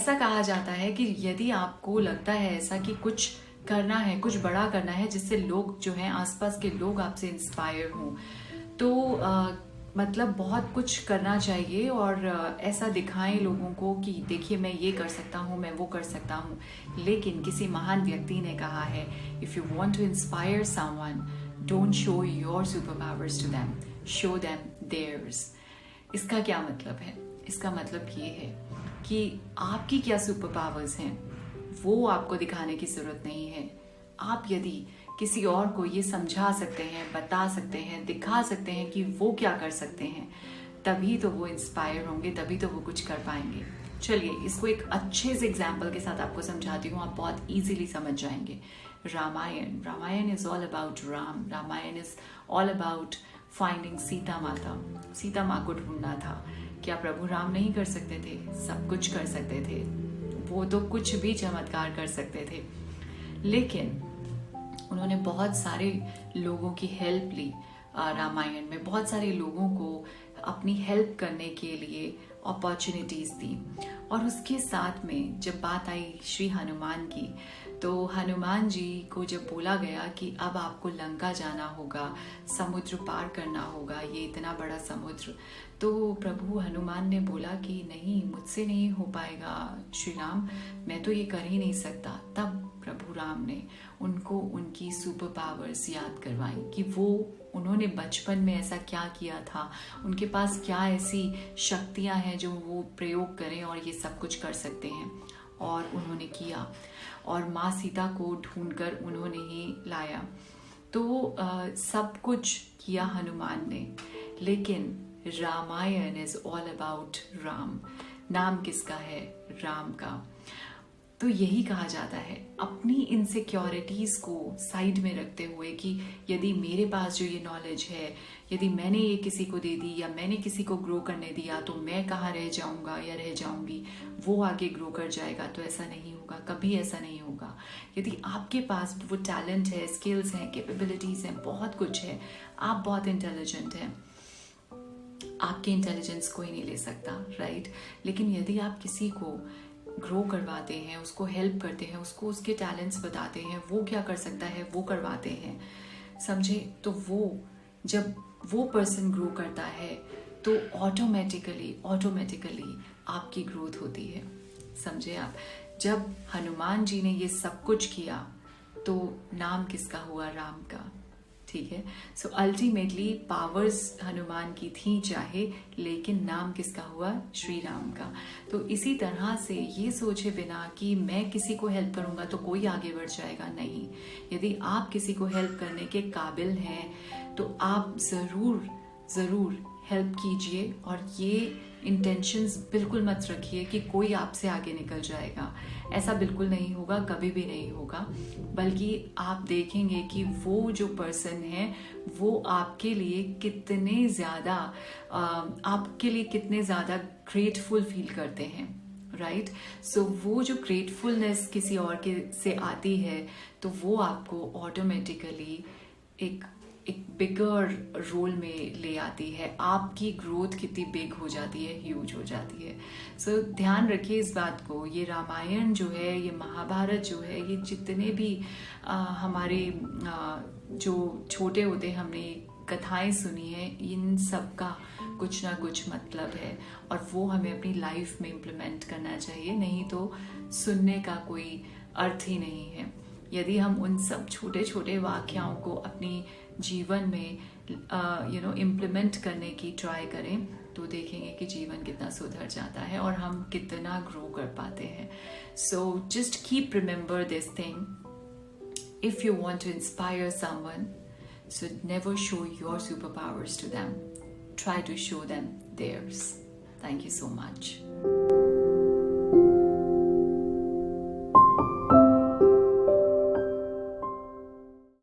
ऐसा कहा जाता है कि यदि आपको लगता है ऐसा कि कुछ करना है, कुछ बड़ा करना है जिससे लोग जो हैं आसपास के लोग आपसे इंस्पायर हों, तो मतलब बहुत कुछ करना चाहिए और ऐसा दिखाएं लोगों को कि देखिए मैं ये कर सकता हूँ, मैं वो कर सकता हूँ। लेकिन किसी महान व्यक्ति ने कहा है, if you want to inspire someone, don't show your super powers to them, show them theirs. इसका क्या मतलब है? इसका मतलब ये है कि आपकी क्या सुपर पावर्स हैं वो आपको दिखाने की जरूरत नहीं है। आप यदि किसी और को ये समझा सकते हैं, बता सकते हैं, दिखा सकते हैं कि वो क्या कर सकते हैं, तभी तो वो इंस्पायर होंगे, तभी तो वो कुछ कर पाएंगे। चलिए इसको एक अच्छे से एग्जाम्पल के साथ आपको समझाती हूँ, आप बहुत इजीली समझ जाएंगे। Ramayana is all about Ram. Ramayana is all about finding Sita माता। सीता माँ को ढूंढना था। क्या प्रभु राम नहीं कर सकते थे? सब कुछ कर सकते थे, वो तो कुछ भी चमत्कार कर सकते थे। लेकिन उन्होंने बहुत सारे लोगों की हेल्प ली। रामायण में बहुत सारे लोगों को अपनी हेल्प करने के लिए अपॉर्चुनिटीज दी। और उसके साथ में जब बात आई श्री हनुमान की, तो हनुमान जी को जब बोला गया कि अब आपको लंका जाना होगा, समुद्र पार करना होगा, ये इतना बड़ा समुद्र, तो प्रभु हनुमान ने बोला कि नहीं, मुझसे नहीं हो पाएगा श्री राम, मैं तो ये कर ही नहीं सकता। तब प्रभु राम ने उनको उनकी सुपर पावर्स याद करवाई कि उन्होंने बचपन में ऐसा क्या किया था, उनके पास क्या ऐसी शक्तियां हैं जो वो प्रयोग करें और ये सब कुछ कर सकते हैं। और उन्होंने किया और माँ सीता को ढूंढकर उन्होंने ही लाया। तो सब कुछ किया हनुमान ने। लेकिन Ramayana is all about Ram. नाम किसका है? राम का। तो यही कहा जाता है, अपनी इनसिक्योरिटीज को साइड में रखते हुए कि यदि मेरे पास जो ये नॉलेज है, यदि मैंने ये किसी को दे दी या मैंने किसी को ग्रो करने दिया, तो मैं कहाँ रह जाऊंगा या रह जाऊंगी, वो आगे ग्रो कर जाएगा। तो ऐसा नहीं होगा, कभी ऐसा नहीं होगा। यदि आपके पास वो टैलेंट है, स्किल्स हैं, कैपेबिलिटीज हैं, बहुत कुछ है, आप बहुत इंटेलिजेंट हैं, आपके इंटेलिजेंस कोई नहीं ले सकता, राइट। लेकिन यदि आप किसी को ग्रो करवाते हैं, उसको हेल्प करते हैं, उसको उसके टैलेंट्स बताते हैं, वो क्या कर सकता है वो करवाते हैं, समझे, तो वो जब वो पर्सन ग्रो करता है तो ऑटोमेटिकली आपकी ग्रोथ होती है, समझे आप। जब हनुमान जी ने ये सब कुछ किया तो नाम किसका हुआ? राम का, ठीक है। सो अल्टीमेटली पावर्स हनुमान की थी चाहे, लेकिन नाम किसका हुआ? श्री राम का। तो इसी तरह से ये सोचे बिना कि मैं किसी को हेल्प करूंगा तो कोई आगे बढ़ जाएगा, नहीं। यदि आप किसी को हेल्प करने के काबिल हैं तो आप जरूर हेल्प कीजिए। और ये इंटेंशंस बिल्कुल मत रखिए कि कोई आपसे आगे निकल जाएगा, ऐसा बिल्कुल नहीं होगा, कभी भी नहीं होगा। बल्कि आप देखेंगे कि वो जो पर्सन है वो आपके लिए कितने ज़्यादा ग्रेटफुल फील करते हैं, राइट। सो वो जो ग्रेटफुलनेस किसी और के से आती है तो वो आपको ऑटोमेटिकली एक बिगर रोल में ले आती है। आपकी ग्रोथ कितनी बिग हो जाती है, ह्यूज हो जाती है। सो ध्यान रखिए इस बात को। ये रामायण जो है, ये महाभारत जो है, ये जितने भी हमारे जो छोटे होते हमने कथाएं सुनी है, इन सब का कुछ ना कुछ मतलब है और वो हमें अपनी लाइफ में इम्प्लीमेंट करना चाहिए, नहीं तो सुनने का कोई अर्थ ही नहीं है। यदि हम उन सब छोटे छोटे वाक्यों को अपनी जीवन में इम्प्लीमेंट करने की ट्राई करें तो देखेंगे कि जीवन कितना सुधर जाता है और हम कितना ग्रो कर पाते हैं। So just keep remember this thing, if you want to inspire someone, so never show your superpowers to them, try to show them theirs. Thank you so much.